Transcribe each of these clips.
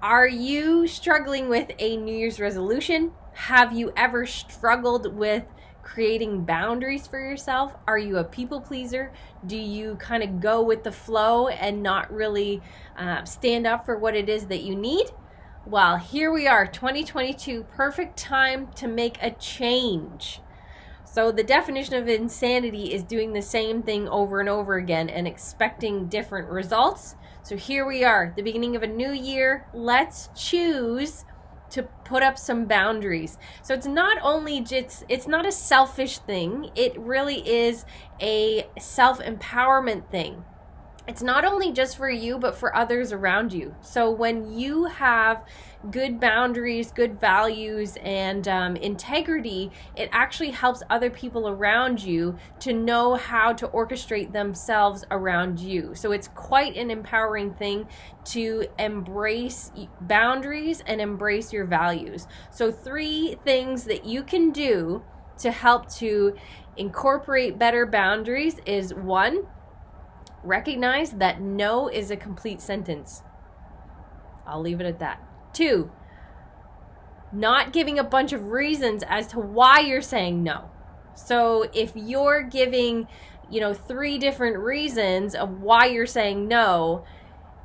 Are you struggling with a New Year's resolution? Have you ever struggled with creating boundaries for yourself? Are you a people pleaser? Do you kind of go with the flow and not really stand up for what it is that you need? Well, here we are, 2022, perfect time to make a change. So the definition of insanity is doing the same thing over and over again and expecting different results. So here we are, the beginning of a new year. Let's choose to put up some boundaries. So it's not only just, it's not a selfish thing. It really is a self-empowerment thing. It's not only just for you, but for others around you. So when you have good boundaries, good values, and integrity, it actually helps other people around you to know how to orchestrate themselves around you. So it's quite an empowering thing to embrace boundaries and embrace your values. So 3 things that you can do to help to incorporate better boundaries is 1, recognize that no is a complete sentence. I'll leave it at that. 2, not giving a bunch of reasons as to why you're saying no. So if you're giving, 3 different reasons of why you're saying no,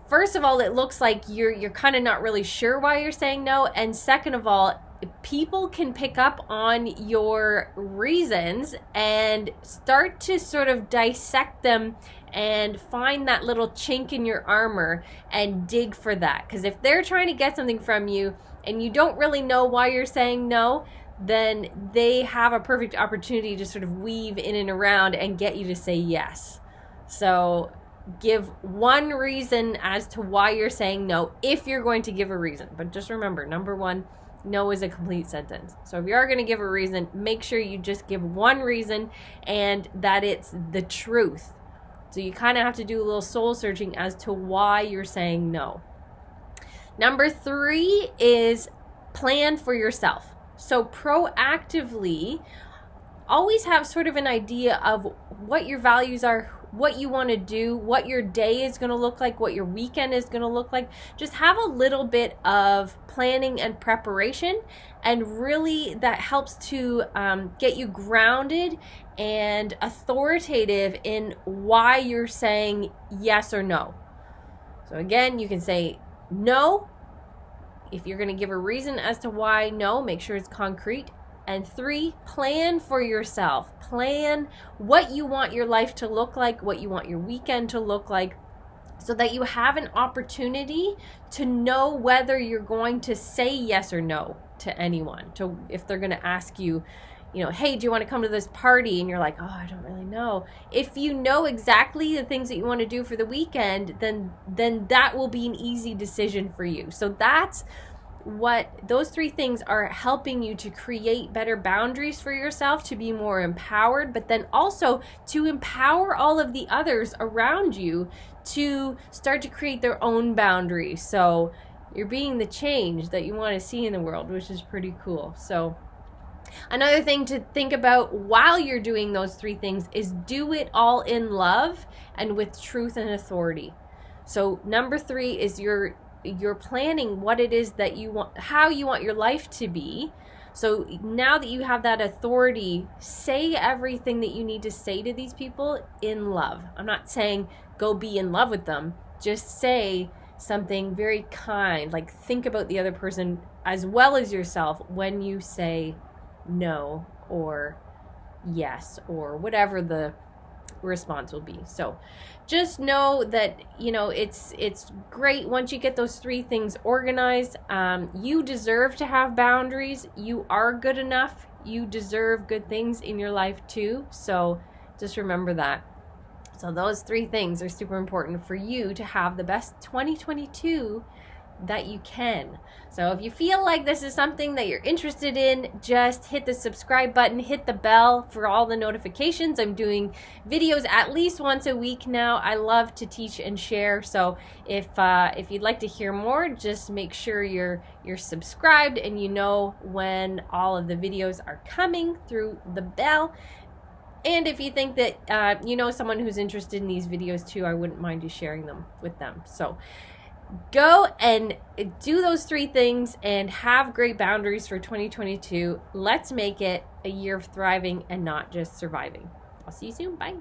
first of all, it looks like you're kind of not really sure why you're saying no. And second of all, people can pick up on your reasons and start to sort of dissect them and find that little chink in your armor and dig for that. Because if they're trying to get something from you and you don't really know why you're saying no, then they have a perfect opportunity to sort of weave in and around and get you to say yes. So give 1 reason as to why you're saying no, if you're going to give a reason. But just remember, number 1, no is a complete sentence. So if you are going to give a reason, make sure you just give 1 reason and that it's the truth. So you kind of have to do a little soul searching as to why you're saying no. Number 3 is plan for yourself. So proactively, always have sort of an idea of what your values are, what you want to do, what your day is going to look like, what your weekend is going to look like. Just have a little bit of planning and preparation, and really that helps to get you grounded and authoritative in why you're saying yes or no. So again, you can say no. If you're going to give a reason as to why no, make sure it's concrete. And 3, plan for yourself. Plan what you want your life to look like, what you want your weekend to look like, so that you have an opportunity to know whether you're going to say yes or no to anyone. If they're going to ask you, hey, do you want to come to this party? And you're like, oh, I don't really know. If you know exactly the things that you want to do for the weekend, then that will be an easy decision for you. So that's what those 3 things are helping you to create better boundaries for yourself, to be more empowered, but then also to empower all of the others around you to start to create their own boundaries. So you're being the change that you want to see in the world, which is pretty cool. So another thing to think about while you're doing those 3 things is do it all in love and with truth and authority. So number 3 is you're planning what it is that you want, how you want your life to be. So now that you have that authority, say everything that you need to say to these people in love. I'm not saying go be in love with them. Just say something very kind, like think about the other person as well as yourself when you say no or yes or whatever the response will be. So just know that it's great once you get those 3 things organized. You deserve to have boundaries. You are good enough. You deserve good things in your life too. So just remember that. So those 3 things are super important for you to have the best 2022 that you can. So if you feel like this is something that you're interested in, just hit the subscribe button, hit the bell for all the notifications. I'm doing videos at least once a week now. I love to teach and share. So if you'd like to hear more, just make sure you're subscribed and you know when all of the videos are coming through the bell. And if you think that someone who's interested in these videos too, I wouldn't mind you sharing them with them. So Go and do those 3 things and have great boundaries for 2022. Let's make it a year of thriving and not just surviving. I'll see you soon. Bye.